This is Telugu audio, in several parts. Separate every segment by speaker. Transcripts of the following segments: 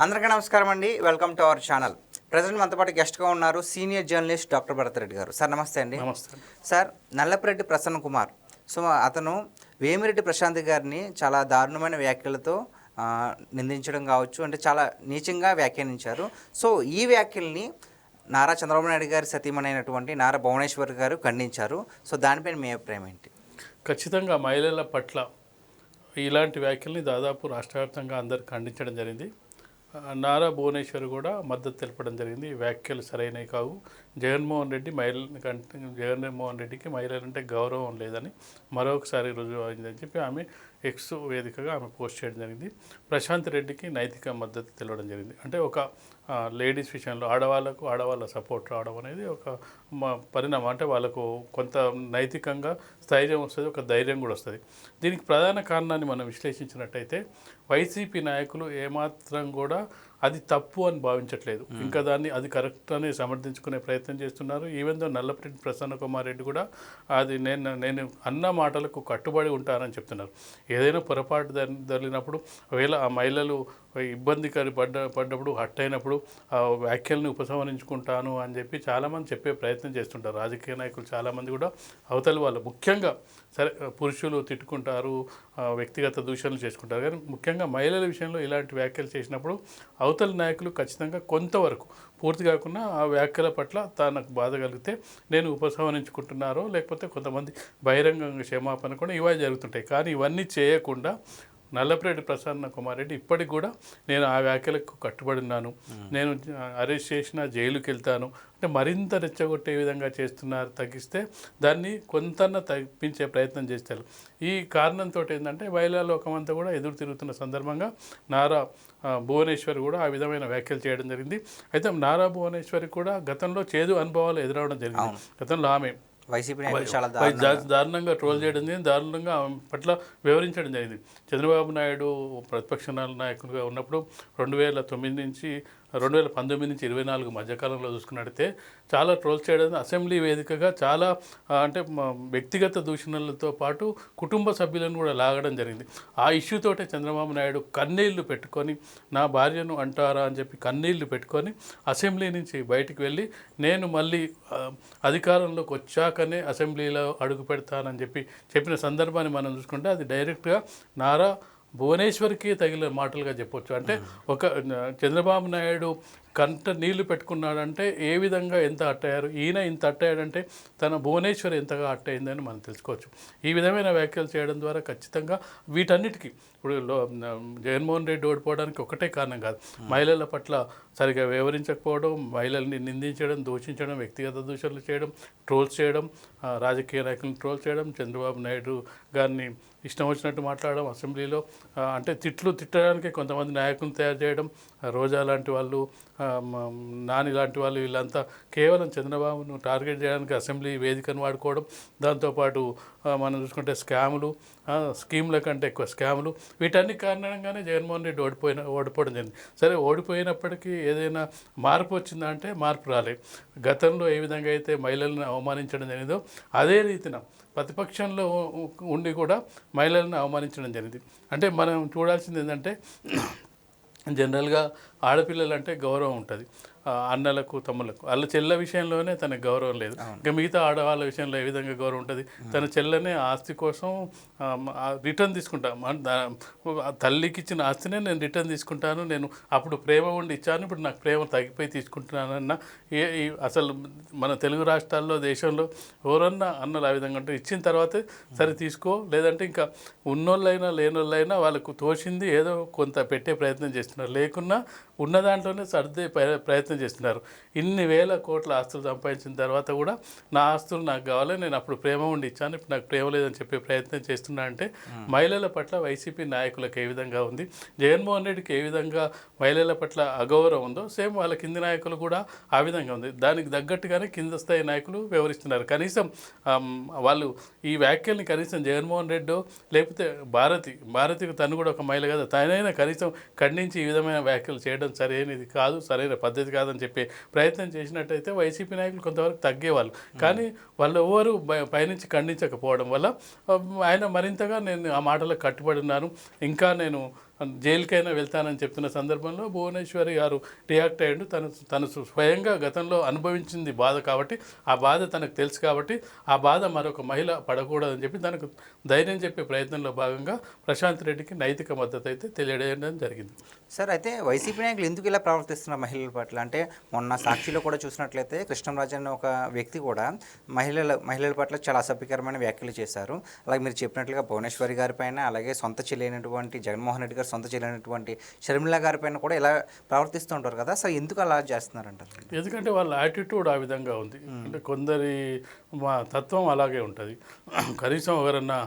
Speaker 1: అందరికీ నమస్కారం అండి. Welcome to our channel. Present మనతో పాటు గెస్ట్గా ఉన్నారు సీనియర్ జర్నలిస్ట్ డాక్టర్ భరతరెడ్డి గారు. సార్ నమస్తే అండి.
Speaker 2: నమస్తే.
Speaker 1: సార్, నల్లపురెడ్డి ప్రసన్న కుమార్, సో అతను వేమిరెడ్డి ప్రశాంత్ గారిని చాలా దారుణమైన వ్యాఖ్యలతో నిందించడం కావచ్చు, అంటే చాలా నీచంగా వ్యాఖ్యానించారు. సో ఈ వ్యాఖ్యల్ని నారా చంద్రబాబు నాయుడు గారి సతీమణైనటువంటి నారా భువనేశ్వర్ గారు ఖండించారు. సో దానిపైన మీ అభిప్రాయం ఏంటి?
Speaker 2: ఖచ్చితంగా మహిళల పట్ల ఇలాంటి వ్యాఖ్యల్ని దాదాపు రాష్ట్ర వ్యాప్తంగా అందరు ఖండించడం జరిగింది. నారా భువనేశ్వర్ కూడా మద్దతు తెలపడం జరిగింది. ఈ వ్యాఖ్యలు సరైనవి కావు. జగన్మోహన్ రెడ్డికి మహిళలంటే గౌరవం లేదని మరొకసారి రుజువు అయిందని చెప్పి ఆమె ఎక్స్ వేదికగా ఆమె పోస్ట్ చేయడం జరిగింది. ప్రశాంత్ రెడ్డికి నైతిక మద్దతు తెలవడం జరిగింది. అంటే ఒక లేడీస్ విషయంలో ఆడవాళ్ళ సపోర్ట్ రావడం అనేది ఒక పరిణామం. అంటే వాళ్ళకు కొంత నైతికంగా స్థైర్యం వస్తుంది, ఒక ధైర్యం కూడా వస్తుంది. దీనికి ప్రధాన కారణాన్ని మనం విశ్లేషించినట్టయితే వైసీపీ నాయకులు ఏమాత్రం కూడా అది తప్పు అని భావించట్లేదు. ఇంకా దాన్ని అది కరెక్ట్ అని సమర్థించుకునే ప్రయత్నం చేస్తున్నారు. ఈవెన్ దో నల్లపురెడ్డి ప్రసన్న కుమార్ రెడ్డి కూడా అది నేను అన్న మాటలకు కట్టుబడి ఉంటానని చెప్తున్నారు. ఏదైనా పొరపాటు జరిగినప్పుడు ఒకవేళ ఆ మహిళలు ఇబ్బందికరి పడ్డప్పుడు హట్ అయినప్పుడు ఆ వ్యాఖ్యల్ని ఉపసంహరించుకుంటాను అని చెప్పి చాలామంది చెప్పే ప్రయత్నం చేస్తుంటారు. రాజకీయ నాయకులు చాలామంది కూడా అవతలి వాళ్ళు ముఖ్యంగా సరే పురుషులు తిట్టుకుంటారు, వ్యక్తిగత దూషణలు చేసుకుంటారు, కానీ ముఖ్యంగా మహిళల విషయంలో ఇలాంటి వ్యాఖ్యలు చేసినప్పుడు అవతలి నాయకులు ఖచ్చితంగా కొంతవరకు పూర్తి కాకుండా ఆ వ్యాఖ్యల పట్ల తనకు బాధ కలిగితే నేను ఉపసంహరించుకుంటున్నారో లేకపోతే కొంతమంది బహిరంగంగా క్షమాపణ కూడా ఇవన్నీ జరుగుతుంటాయి. కానీ ఇవన్నీ చేయకుండా నల్లపురెడ్డి ప్రసన్న కుమార్ రెడ్డి ఇప్పటికి కూడా నేను ఆ వ్యాఖ్యలకు కట్టుబడి ఉన్నాను, నేను అరెస్ట్ చేసిన జైలుకి వెళ్తాను అంటే మరింత రెచ్చగొట్టే విధంగా చేస్తున్నారు. తగ్గిస్తే దాన్ని కొంతన్నా తగ్గించే ప్రయత్నం చేస్తారు. ఈ కారణంతో ఏంటంటే మహిళా లోకమంతా కూడా ఎదురు తిరుగుతున్న సందర్భంగా నారా భువనేశ్వర్ కూడా ఆ విధమైన వ్యాఖ్యలు చేయడం జరిగింది. అయితే నారా భువనేశ్వరి కూడా గతంలో చేదు అనుభవాలు ఎదురవడం జరిగింది. గతంలో ఆమె
Speaker 1: వైసీపీ
Speaker 2: దారుణంగా ట్రోల్ చేయడం జరిగింది, దారుణంగా పట్ల వివరించడం జరిగింది. చంద్రబాబు నాయుడు ప్రతిపక్ష నాయకులుగా ఉన్నప్పుడు 2009 నుంచి 2019 నుంచి 24 మధ్యకాలంలో చూసుకున్నట్టయితే చాలా ట్రోల్స్ చేయడం, అసెంబ్లీ వేదికగా చాలా అంటే వ్యక్తిగత దూషణలతో పాటు కుటుంబ సభ్యులను కూడా లాగడం జరిగింది. ఆ ఇష్యూతోటే చంద్రబాబు నాయుడు కన్నీళ్లు పెట్టుకొని నా భార్యను అంటారా అని చెప్పి కన్నీళ్లు పెట్టుకొని అసెంబ్లీ నుంచి బయటికి వెళ్ళి నేను మళ్ళీ అధికారంలోకి వచ్చాకనే అసెంబ్లీలో అడుగు పెడతానని చెప్పిన సందర్భాన్ని మనం చూసుకుంటే అది డైరెక్ట్గా నారా భువనేశ్వర్కి తగిలిన మాటలుగా చెప్పొచ్చు. అంటే ఒక చంద్రబాబు నాయుడు కంట నీళ్లు పెట్టుకున్నాడంటే ఏ విధంగా ఎంత అట్టయ్యారు, ఈయన ఇంత అట్టయ్యాడంటే తన భువనేశ్వర్ ఎంతగా అట్టయిందని మనం తెలుసుకోవచ్చు. ఈ విధమైన వ్యాఖ్యలు చేయడం ద్వారా ఖచ్చితంగా వీటన్నిటికీ ఇప్పుడు జగన్మోహన్ రెడ్డి ఓడిపోవడానికి ఒకటే కారణం కాదు, మహిళల పట్ల సరిగా వివరించకపోవడం, మహిళల్ని నిందించడం, దూషించడం, వ్యక్తిగత దూషణలు చేయడం, ట్రోల్స్ చేయడం, రాజకీయ నాయకులను ట్రోల్ చేయడం, చంద్రబాబు నాయుడు గారిని ఇష్టం వచ్చినట్టు మాట్లాడడం అసెంబ్లీలో, అంటే తిట్టడానికి కొంతమంది నాయకులను తయారు చేయడం, రోజా లాంటి వాళ్ళు, నాని లాంటి వాళ్ళు, వీళ్ళంతా కేవలం చంద్రబాబును టార్గెట్ చేయడానికి అసెంబ్లీ వేదికను వాడుకోవడం, దాంతోపాటు మనం చూసుకుంటే స్కీమ్ల కంటే ఎక్కువ స్కాములు, వీటన్ని కారణంగానే జగన్మోహన్ రెడ్డి ఓడిపోవడం జరిగింది. సరే, ఓడిపోయినప్పటికీ ఏదైనా మార్పు వచ్చిందా అంటే మార్పు రాలేదు. గతంలో ఏ విధంగా అయితే మహిళలను అవమానించడం జరిగిందో అదే రీతిన ప్రతిపక్షంలో ఉండి కూడా మహిళలను అవమానించడం జరిగింది. అంటే మనం చూడాల్సింది ఏంటంటే జనరల్గా ఆడపిల్లలు అంటే గౌరవం ఉంటుంది, అన్నలకు తమ్ములకు. వాళ్ళ చెల్ల విషయంలోనే తనకు గౌరవం లేదు. ఇంకా మిగతా ఆడవాళ్ళ విషయంలో ఏ విధంగా గౌరవం ఉంటుంది? తన చెల్లెనే ఆస్తి కోసం రిటర్న్ తీసుకుంటా, తల్లికి ఇచ్చిన ఆస్తినే నేను రిటర్న్ తీసుకుంటాను, నేను అప్పుడు ప్రేమ ఉండి ఇచ్చాను, ఇప్పుడు నాకు ప్రేమ తగ్గిపోయి తీసుకుంటున్నానన్న అసలు మన తెలుగు రాష్ట్రాల్లో దేశంలో ఎవరన్నా అన్నలు ఆ విధంగా ఉంటే ఇచ్చిన తర్వాతే సరే తీసుకో, లేదంటే ఇంకా ఉన్నోళ్ళైనా లేనోళ్ళైనా వాళ్ళకు తోచింది ఏదో కొంత పెట్టే ప్రయత్నం చేస్తున్నారు, లేకున్నా ఉన్న దాంట్లోనే సర్దే ప్రయత్నం చేస్తున్నారు. ఇన్ని వేల కోట్ల ఆస్తులు సంపాదించిన తర్వాత కూడా నా ఆస్తులు నాకు కావాలి, నేను అప్పుడు ప్రేమ ఉండి ఇచ్చాను, ఇప్పుడు నాకు ప్రేమ లేదని చెప్పే ప్రయత్నం చేస్తున్నా అంటే మహిళల పట్ల వైసీపీ నాయకులకు ఏ విధంగా ఉంది, జగన్మోహన్ రెడ్డికి ఏ విధంగా మహిళల పట్ల అగౌరవం ఉందో సేమ్ వాళ్ళ కింది నాయకులు కూడా ఆ విధంగా ఉంది. దానికి తగ్గట్టుగానే కింద స్థాయి నాయకులు వ్యవహరిస్తున్నారు. కనీసం వాళ్ళు ఈ వ్యాఖ్యల్ని కనీసం జగన్మోహన్ రెడ్డో లేకపోతే భారతికి తను కూడా ఒక మహిళ కదా, తనైనా కనీసం ఖండించి ఈ విధమైన వ్యాఖ్యలు చేయడం సరైనది కాదు, సరైన పద్ధతి కాదని చెప్పే ప్రయత్నం చేసినట్టయితే వైసీపీ నాయకులు కొంతవరకు తగ్గేవాళ్ళు. కానీ వాళ్ళు ఎవరు పైనుంచి ఖండించకపోవడం వల్ల ఆయన మరింతగా నేను ఆ మాటలకు కట్టుబడి ఉన్నాను, ఇంకా నేను జైలుకైనా వెళ్తానని చెప్తున్న సందర్భంలో భువనేశ్వరి గారు రియాక్ట్ అయ్యాడు. తను స్వయంగా గతంలో అనుభవించింది బాధ కాబట్టి, ఆ బాధ తనకు తెలుసు కాబట్టి, ఆ బాధ మరొక మహిళ పడకూడదని చెప్పి తనకు ధైర్యం చెప్పే ప్రయత్నంలో భాగంగా ప్రశాంత్ రెడ్డికి నైతిక మద్దతు అయితే తెలియజేయడం జరిగింది.
Speaker 1: సార్, అయితే వైసీపీ నాయకులు ఎందుకు ఇలా ప్రవర్తిస్తున్నారు మహిళల పట్ల? అంటే మొన్న సాక్షిలో కూడా చూసినట్లయితే కృష్ణంరాజు అనే ఒక వ్యక్తి కూడా మహిళల పట్ల చాలా అసభ్యకరమైన వ్యాఖ్యలు చేశారు. అలాగే మీరు చెప్పినట్లుగా భువనేశ్వరి గారి పైన, అలాగే సొంత చెల్లైనటువంటి జగన్మోహన్ రెడ్డి గారు సొంత చెల్లైనటువంటి షర్మిల గారి పైన కూడా ఇలా ప్రవర్తిస్తూ ఉంటారు కదా. సో ఎందుకు అలా చేస్తున్నారంటారు?
Speaker 2: ఎందుకంటే వాళ్ళ యాటిట్యూడ్ ఆ విధంగా ఉంది. అంటే కొందరి మా తత్వం అలాగే ఉంటుంది. కనీసం ఎవరన్నా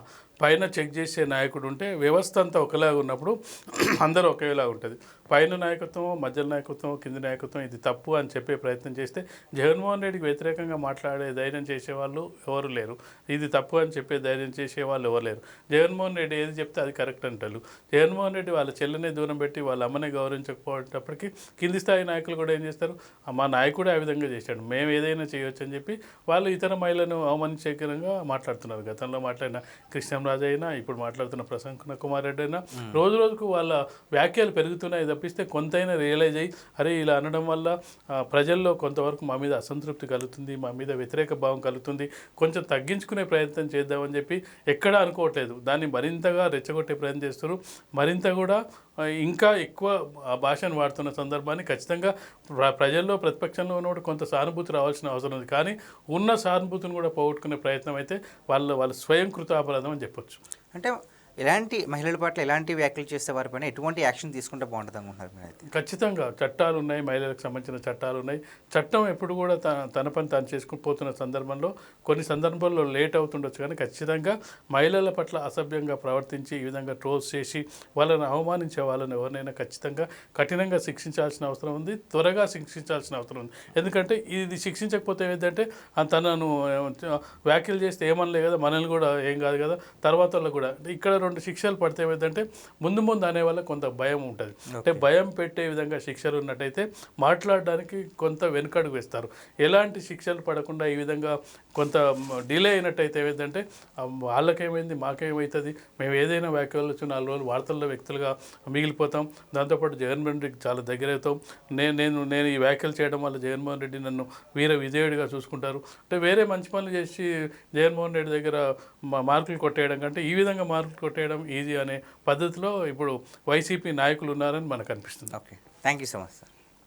Speaker 2: పైన చెక్ చేసే నాయకుడు ఉంటే వ్యవస్థ అంతా ఒకలాగా ఉన్నప్పుడు అందరూ ఒకేలా ఉంటుంది. పైన నాయకత్వం, మధ్య నాయకత్వం, కింది నాయకత్వం ఇది తప్పు అని చెప్పే ప్రయత్నం చేస్తే జగన్మోహన్ రెడ్డికి వ్యతిరేకంగా మాట్లాడే ధైర్యం చేసేవాళ్ళు ఎవరు లేరు. ఇది తప్పు అని చెప్పే ధైర్యం చేసేవాళ్ళు ఎవరు లేరు. జగన్మోహన్ రెడ్డి ఏది చెప్తే అది కరెక్ట్ అంటారు. జగన్మోహన్ రెడ్డి వాళ్ళ చెల్లెనే దూరం పెట్టి వాళ్ళ అమ్మనే గౌరవించకపోయేటప్పటికీ కింది స్థాయి నాయకులు కూడా ఏం చేస్తారు, మా నాయకుడే ఆ విధంగా చేశాడు, మేము ఏదైనా చేయొచ్చు అని చెప్పి వాళ్ళు ఇతర మహిళలను అవమానించేకరంగా మాట్లాడుతున్నారు. గతంలో మాట్లాడిన కృష్ణంరాజు అయినా, ఇప్పుడు మాట్లాడుతున్న ప్రసన్న కుమార్ రెడ్డి అయినా రోజు రోజుకు వాళ్ళ వ్యాఖ్యలు పెరుగుతున్నాయి తప్పిస్తే కొంతైనా రియలైజ్ అయ్యి అరే ఇలా అనడం వల్ల ప్రజల్లో కొంతవరకు మా మీద అసంతృప్తి కలుగుతుంది, మా మీద వ్యతిరేక భావం కలుగుతుంది, కొంచెం తగ్గించుకునే ప్రయత్నం చేద్దామని చెప్పి ఎక్కడా అనుకోవట్లేదు. దాన్ని మరింతగా రెచ్చగొట్టే ప్రయత్నం చేస్తారు. మరింత కూడా ఇంకా ఎక్కువ ఆ భాషను వాడుతున్న సందర్భాన్ని ఖచ్చితంగా ప్రజల్లో ప్రతిపక్షంలో ఉన్నప్పుడు కొంత సానుభూతి రావాల్సిన అవసరం ఉంది. కానీ ఉన్న సానుభూతిని కూడా పోగొట్టుకునే ప్రయత్నం అయితే వాళ్ళ స్వయం కృతాపరాధం అని చెప్పొచ్చు.
Speaker 1: అంటే ఇలాంటి మహిళల పట్ల ఎలాంటి వ్యాఖ్యలు చేసే వారిపైన ఎటువంటి యాక్షన్ తీసుకుంటే బాగుంటుంది అనుకుంటున్నారు మీరు? అయితే
Speaker 2: ఖచ్చితంగా చట్టాలు ఉన్నాయి, మహిళలకు సంబంధించిన చట్టాలు ఉన్నాయి. చట్టం ఎప్పుడు కూడా తన పని తాను చేసుకుని పోతున్న సందర్భంలో కొన్ని సందర్భాల్లో లేట్ అవుతుండొచ్చు, కానీ ఖచ్చితంగా మహిళల పట్ల అసభ్యంగా ప్రవర్తించి ఈ విధంగా ట్రోల్స్ చేసి వాళ్ళని అవమానించే వాళ్ళని ఎవరినైనా ఖచ్చితంగా కఠినంగా శిక్షించాల్సిన అవసరం ఉంది, త్వరగా శిక్షించాల్సిన అవసరం ఉంది. ఎందుకంటే ఇది శిక్షించకపోతే ఏదంటే తనను వ్యాఖ్యలు చేస్తే ఏమనలే కదా, మనల్ని కూడా ఏం కాదు కదా, తర్వాత వాళ్ళకు కూడా ఇక్కడ 2 శిక్షలు పడితే ఏదంటే ముందు అనే వాళ్ళకి కొంత భయం ఉంటుంది. అంటే భయం పెట్టే విధంగా శిక్షలు ఉన్నట్టయితే మాట్లాడడానికి కొంత వెనుకడుగు వేస్తారు. ఎలాంటి శిక్షలు పడకుండా ఈ విధంగా కొంత డిలే అయినట్టయితే ఏదంటే వాళ్ళకేమైంది మాకేమవుతుంది, మేము ఏదైనా వ్యాఖ్యలు 4 రోజులు వార్తల్లో వ్యక్తులుగా మిగిలిపోతాం, దాంతోపాటు జగన్మోహన్ రెడ్డికి చాలా దగ్గర అవుతాం, నేను ఈ వ్యాఖ్యలు చేయడం వల్ల జగన్మోహన్ రెడ్డి నన్ను వీర విజయుడిగా చూసుకుంటారు. అంటే వేరే మంచి పనులు చేసి జగన్మోహన్ రెడ్డి దగ్గర మార్కులు కొట్టేయడం కంటే ఈ విధంగా మార్కులు కొట్టేయడం ఈజీ అనే పద్ధతిలో ఇప్పుడు వైసీపీ నాయకులు ఉన్నారని మనకు అనిపిస్తుంది.
Speaker 1: Okay, thank you so much sir.